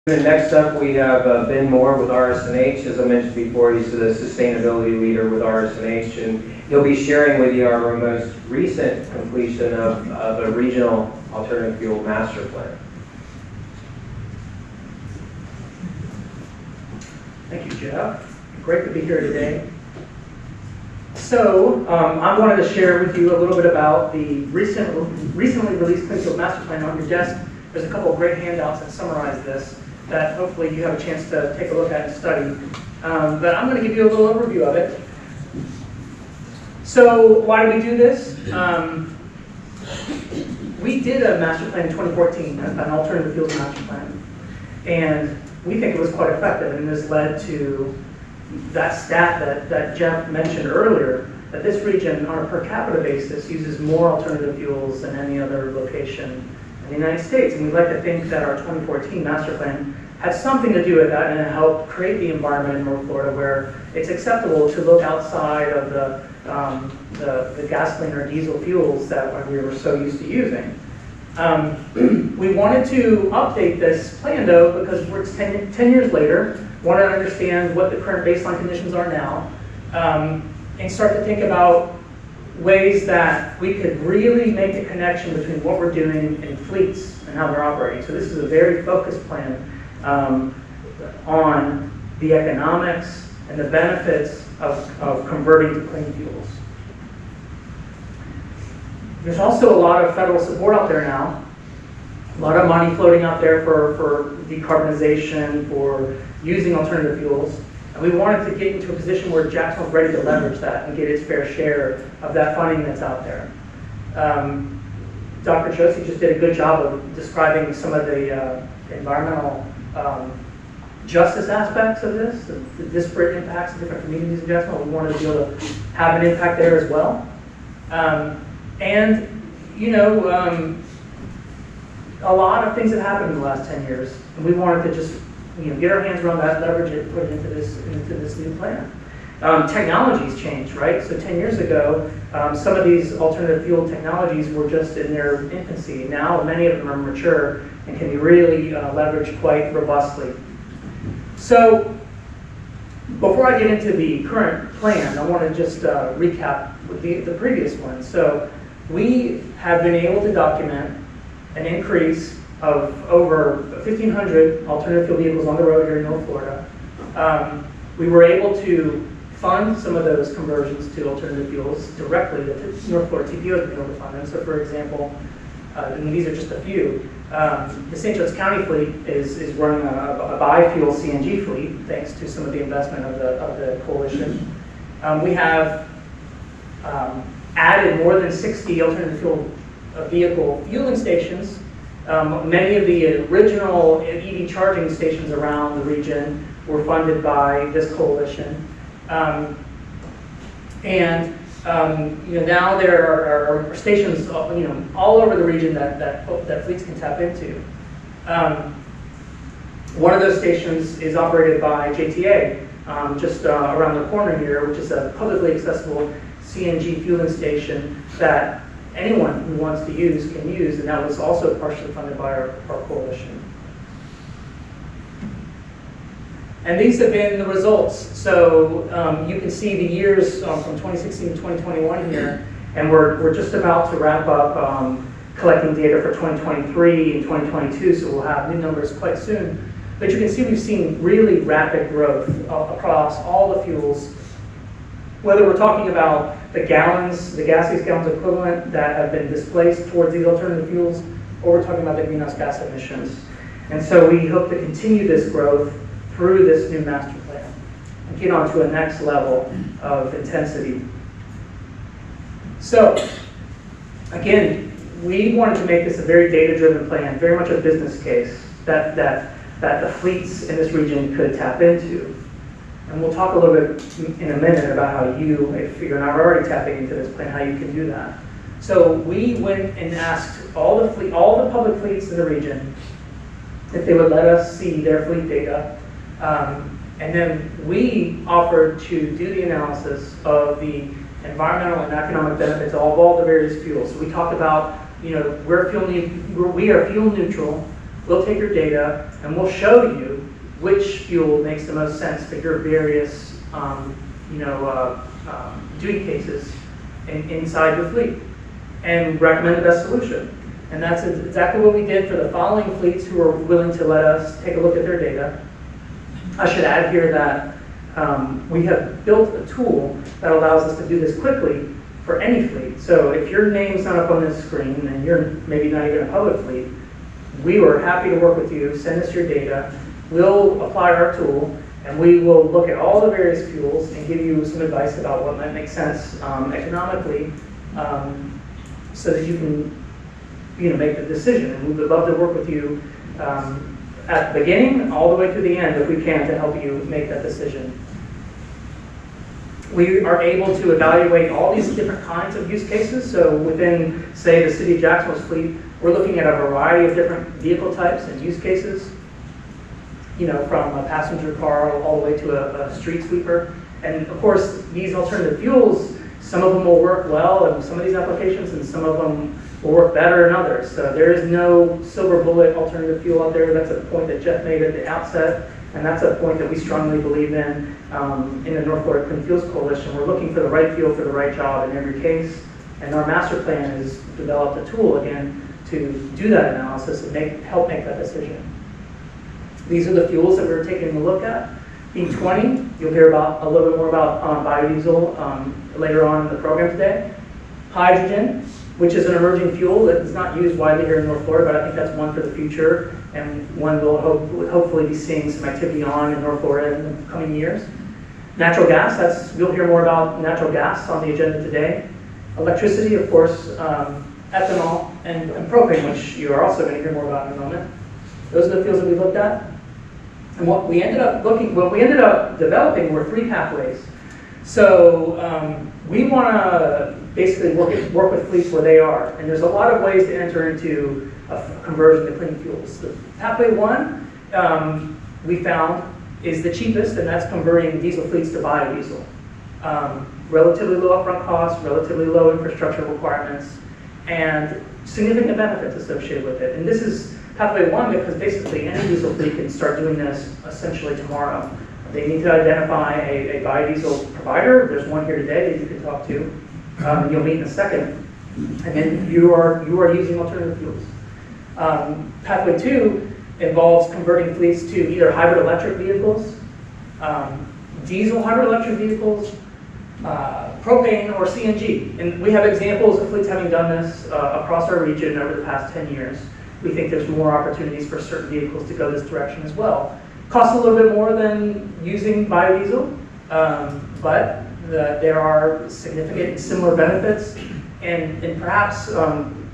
Next up, we have Ben Moore with RS&H. As I mentioned before, he's the sustainability leader with RS&H, and he'll be sharing with you our most recent completion of a regional alternative fuel master plan. Thank you, Jeff. Great to be here today. So, I wanted to share with you a little bit about the recently released Clean Fuel Master Plan. On your desk, there's a couple of great handouts that summarize this that hopefully you have a chance to take a look at and study. But I'm going to give you a little overview of it. So, why do we do this? We did a master plan in 2014, an alternative fuels master plan, and we think it was quite effective, and this led to that stat that Jeff mentioned earlier, that this region on a per capita basis uses more alternative fuels than any other location in the United States. And we'd like to think that our 2014 master plan had something to do with that, and it helped create the environment in North Florida where it's acceptable to look outside of the gasoline or diesel fuels that we were so used to using. We wanted to update this plan though because we're 10 years later, want to understand what the current baseline conditions are now, and start to think about ways that we could really make a connection between what we're doing in fleets and how they're operating. So this is a very focused plan on the economics and the benefits of converting to clean fuels. There's also a lot of federal support out there now, a lot of money floating out there for decarbonization, for using alternative fuels. And we wanted to get into a position where Jacksonville's ready to leverage that and get its fair share of that funding that's out there. Dr. Josie just did a good job of describing some of the environmental justice aspects of this, the disparate impacts of different communities in Jacksonville. We wanted to be able to have an impact there as well. And, you know, a lot of things have happened in the last 10 years, and we wanted to just, get our hands around that, leverage it, put it into this new plan. Technology's changed, right? So 10 years ago, some of these alternative fuel technologies were just in their infancy. Now, many of them are mature and can be really leveraged quite robustly. So, before I get into the current plan, I want to just recap the previous one. So, we have been able to document an increase of over 1,500 alternative fuel vehicles on the road here in North Florida. We were able to fund some of those conversions to alternative fuels directly. The North Florida TPO has been able to fund them. So, for example, and these are just a few, the St. John's County fleet is running a biofuel CNG fleet, thanks to some of the investment of the coalition. We have added more than 60 alternative fuel vehicle fueling stations. Many of the original EV charging stations around the region were funded by this coalition. Now there are stations all over the region that fleets can tap into. One of those stations is operated by JTA, just around the corner here, which is a publicly accessible CNG fueling station that anyone who wants to use can use, and that was also partially funded by our coalition. And these have been the results. So you can see the years from 2016 to 2021 here, and we're just about to wrap up collecting data for 2023 and 2022, so we'll have new numbers quite soon. But you can see we've seen really rapid growth across all the fuels, whether we're talking about the gallons, the gaseous gallons equivalent that have been displaced towards these alternative fuels, or we're talking about the greenhouse gas emissions. And so we hope to continue this growth through this new master plan and get on to a next level of intensity. So, again, we wanted to make this a very data-driven plan, very much a business case that the fleets in this region could tap into. And we'll talk a little bit in a minute about how you, if you're not already tapping into this plan, how you can do that. So we went and asked all the public fleets in the region if they would let us see their fleet data. And then we offered to do the analysis of the environmental and economic benefits of all the various fuels. So we talked about, we are fuel neutral we'll take your data and we'll show you which fuel makes the most sense for your various duty cases inside your fleet, and recommend the best solution. And that's exactly what we did for the following fleets who were willing to let us take a look at their data. I should add here that we have built a tool that allows us to do this quickly for any fleet. So if your name's not up on this screen and you're maybe not even a public fleet, we were happy to work with you. Send us your data. We'll apply our tool, and we will look at all the various fuels and give you some advice about what might make sense economically, so that you can make the decision. And we would love to work with you at the beginning all the way to the end if we can to help you make that decision. We are able to evaluate all these different kinds of use cases. So within, say, the City of Jacksonville's fleet, we're looking at a variety of different vehicle types and use cases, from a passenger car all the way to a street sweeper. And of course, these alternative fuels, some of them will work well in some of these applications, and some of them will work better in others. So there is no silver bullet alternative fuel out there. That's a point that Jeff made at the outset, and that's a point that we strongly believe in the North Florida Clean Fuels Coalition. We're looking for the right fuel for the right job in every case, and our master plan has developed a tool, again, to do that analysis and help make that decision. These are the fuels that we're taking a look at. B20, you'll hear a little bit more about biodiesel later on in the program today. Hydrogen, which is an emerging fuel that is not used widely here in North Florida, but I think that's one for the future, and one we'll hopefully be seeing some activity on in North Florida in the coming years. Natural gas, you'll hear more about natural gas on the agenda today. Electricity, of course, ethanol, and propane, which you are also going to hear more about in a moment. Those are the fuels that we looked at. And what we ended up developing were 3 pathways. So we want to basically work with fleets where they are. And there's a lot of ways to enter into a conversion to clean fuels. The pathway 1, we found, is the cheapest, and that's converting diesel fleets to biodiesel. Relatively low upfront costs, relatively low infrastructure requirements, and significant benefits associated with it. And this is pathway 1 because basically any diesel fleet can start doing this essentially tomorrow. They need to identify a biodiesel provider. There's one here today that you can talk to. You'll meet in a second. And then you are using alternative fuels. Pathway 2 involves converting fleets to either hybrid electric vehicles, diesel hybrid electric vehicles, propane, or CNG. And we have examples of fleets having done this across our region over the past 10 years. We think there's more opportunities for certain vehicles to go this direction as well. Costs a little bit more than using biodiesel, but there are significant and similar benefits and perhaps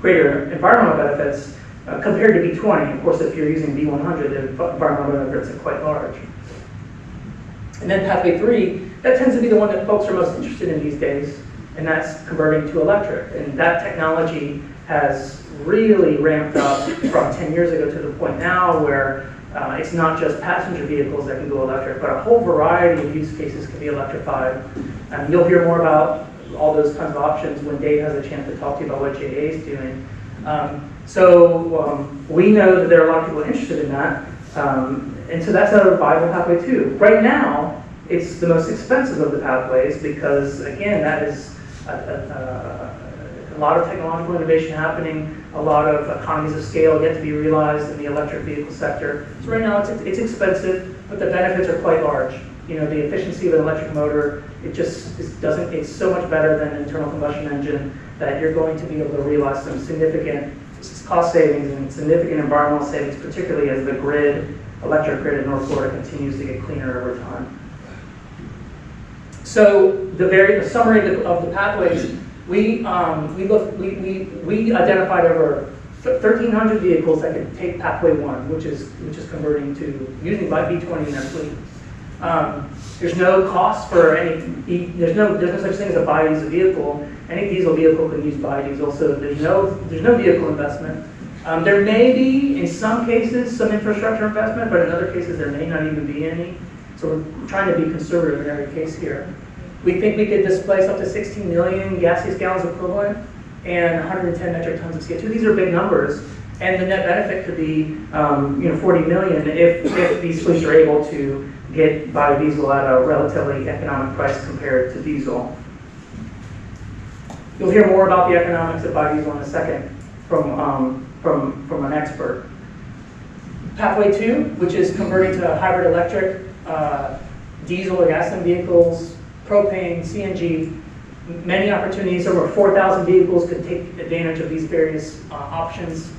greater environmental benefits compared to B20. Of course, if you're using B100, the environmental benefits are quite large. And then pathway 3, that tends to be the one that folks are most interested in these days, and that's converting to electric. And that technology has really ramped up from 10 years ago to the point now where it's not just passenger vehicles that can go electric, but a whole variety of use cases can be electrified. And you'll hear more about all those kinds of options when Dave has a chance to talk to you about what JA is doing. So we know that there are a lot of people interested in that. And so that's a viable pathway too. Right now, it's the most expensive of the pathways because, again, that is a lot of technological innovation happening, a lot of economies of scale yet to be realized in the electric vehicle sector. So right now it's expensive, but the benefits are quite large. The efficiency of an electric motor, it's so much better than an internal combustion engine that you're going to be able to realize some significant cost savings and significant environmental savings, particularly as the electric grid in North Florida continues to get cleaner over time. So the summary of the pathways, we identified over 1,300 vehicles that could take pathway 1, which is converting to using B20 in their fleet. There's no cost for there's no such thing as a biodiesel vehicle. Any diesel vehicle can use biodiesel, so there's no vehicle investment. There may be, in some cases, some infrastructure investment, but in other cases there may not even be any. So we're trying to be conservative in every case here. We think we could displace up to 16 million gaseous gallons equivalent and 110 metric tons of CO2. These are big numbers, And the net benefit could be, 40 million if these fleets are able to get biodiesel at a relatively economic price compared to diesel. You'll hear more about the economics of biodiesel in a second from an expert. Pathway 2, which is converting to hybrid electric, diesel or gasoline vehicles, propane, CNG, many opportunities. Over 4,000 vehicles could take advantage of these various options.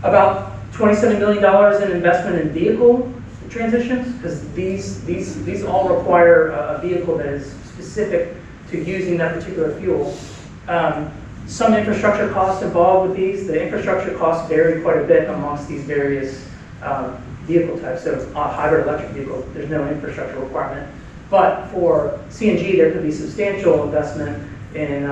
About $27 million in investment in vehicle transitions, because these all require a vehicle that is specific to using that particular fuel. Some infrastructure costs involved with these. The infrastructure costs vary quite a bit amongst these various vehicle types. So hybrid electric vehicle, there's no infrastructure requirement. But for CNG, there could be substantial investment in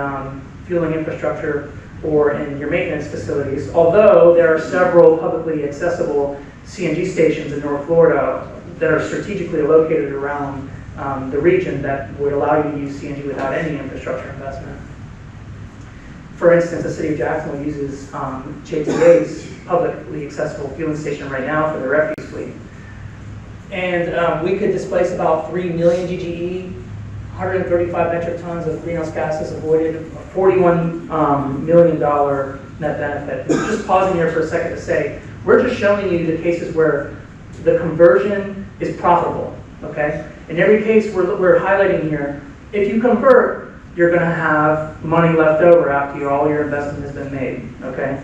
fueling infrastructure or in your maintenance facilities. Although there are several publicly accessible CNG stations in North Florida that are strategically located around the region that would allow you to use CNG without any infrastructure investment. For instance, the city of Jacksonville uses JTA's publicly accessible fueling station right now for the refuse fleet. And we could displace about 3 million GGE, 135 metric tons of greenhouse gases avoided, $41 million net benefit. And just pausing here for a second to say, we're just showing you the cases where the conversion is profitable, okay? In every case we're highlighting here, if you convert, you're going to have money left over after all your investment has been made, okay?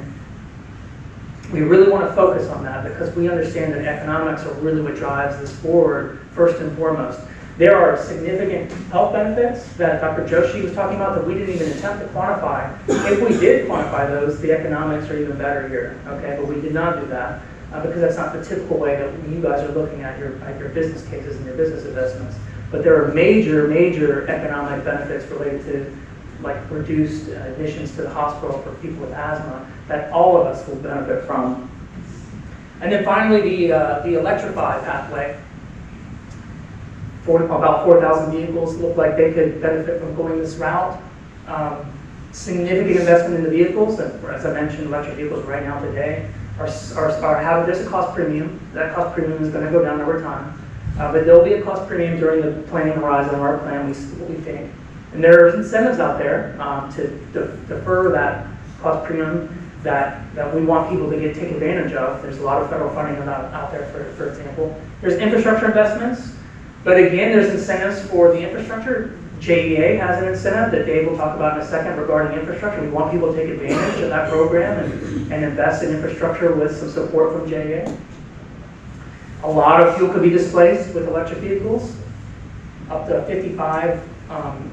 We really want to focus on that because we understand that economics are really what drives this forward, first and foremost. There are significant health benefits that Dr. Joshi was talking about that we didn't even attempt to quantify. If we did quantify those, the economics are even better here, okay? But we did not do that because that's not the typical way that you guys are looking at your business cases and your business investments. But there are major economic benefits related to like reduced admissions to the hospital for people with asthma that all of us will benefit from. And then finally, the electrified pathway. About 4,000 vehicles look like they could benefit from going this route. Significant investment in the vehicles, as I mentioned, electric vehicles right now today there's a cost premium. That cost premium is going to go down over time. But there'll be a cost premium during the planning horizon of our plan, we think. And there are incentives out there to defer that cost premium that we want people to take advantage of. There's a lot of federal funding out there, for example. There's infrastructure investments, but again, there's incentives for the infrastructure. JEA has an incentive that Dave will talk about in a second regarding infrastructure. We want people to take advantage of that program and invest in infrastructure with some support from JEA. A lot of fuel could be displaced with electric vehicles, up to 55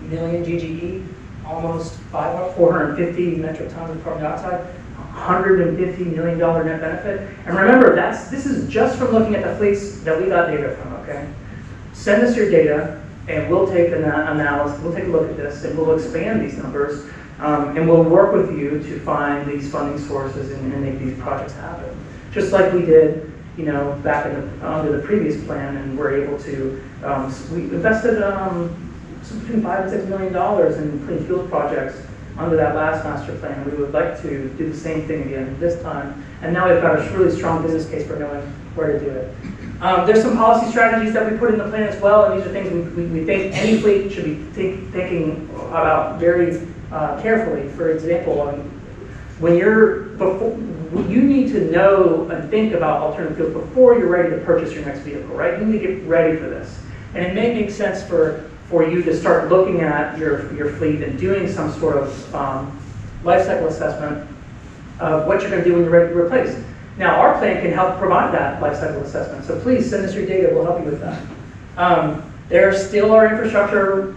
million GGE, almost 450 metric tons of carbon dioxide, $150 million net benefit. And remember, this is just from looking at the fleets that we got data from, okay? Send us your data, and we'll take an analysis, we'll take a look at this, and we'll expand these numbers, and we'll work with you to find these funding sources and make these projects happen. Just like we did back under the previous plan, and we're able to, we invested between $5 and $6 million in clean fuels projects under that last master plan. We would like to do the same thing again this time, and now we've got a really strong business case for knowing where to do it. There's some policy strategies that we put in the plan as well, and these are things we think any fleet should be thinking about very carefully. For example, when you need to know and think about alternative fuels before you're ready to purchase your next vehicle, right? You need to get ready for this. And it may make sense for you to start looking at your fleet and doing some sort of life cycle assessment of what you're going to do when you're ready to replace. Now, our plan can help provide that life cycle assessment, so please send us your data, we'll help you with that. There still are infrastructure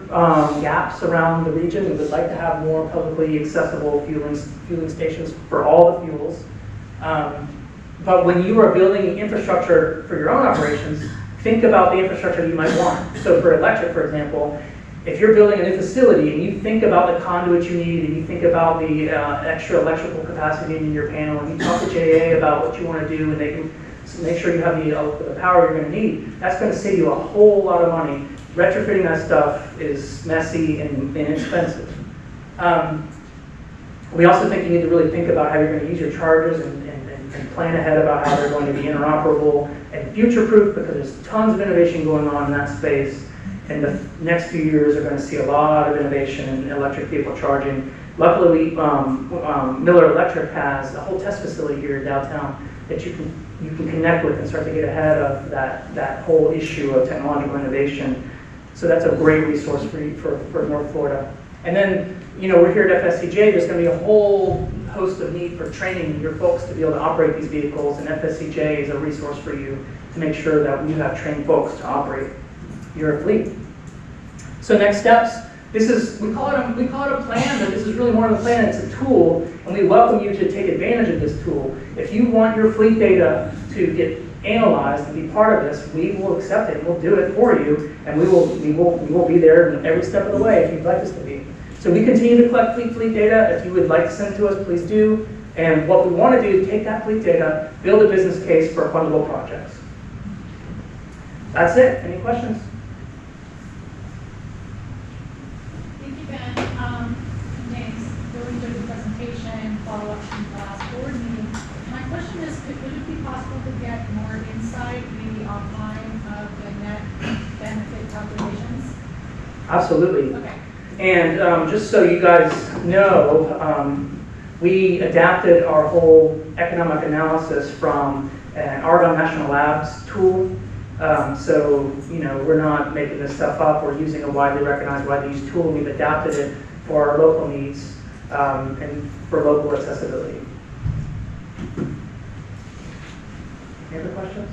gaps around the region. We would like to have more publicly accessible fueling stations for all the fuels. But when you are building infrastructure for your own operations, think about the infrastructure you might want. So for electric, for example, if you're building a new facility and you think about the conduit you need and you think about the extra electrical capacity in your panel and you talk to JA about what you want to do and they can make sure you have the power you're going to need, that's going to save you a whole lot of money. Retrofitting that stuff is messy and inexpensive. We also think you need to really think about how you're going to use your chargers and and plan ahead about how they're going to be interoperable and future-proof, because there's tons of innovation going on in that space. And the next few years are going to see a lot of innovation in electric vehicle charging. Luckily, Miller Electric has a whole test facility here in downtown that you can connect with and start to get ahead of that whole issue of technological innovation. So that's a great resource for North Florida. And then, you know, we're here at FSCJ. There's going to be a whole host of need for training your folks to be able to operate these vehicles, and FSCJ is a resource for you to make sure that you have trained folks to operate your fleet. So next steps. This is, we call it a plan, but this is really more than a plan. It's a tool, and we welcome you to take advantage of this tool. If you want your fleet data to get analyzed and be part of this, we will accept it and we'll do it for you, and we will be there every step of the way if you'd like us to be. So we continue to collect fleet data. If you would like to send it to us, please do. And what we want to do is take that fleet data, build a business case for fundable projects. That's it. Any questions? Thank you, Ben. Thanks. Really enjoyed the presentation, follow-up from the last board meeting. My question is, would it be possible to get more insight, maybe offline, of the net benefit calculations? Absolutely. Okay. And just so you guys know, we adapted our whole economic analysis from an Argonne National Labs tool. So, you know, we're not making this stuff up. We're using a widely recognized, widely used tool, and we've adapted it for our local needs and for local accessibility. Any other questions?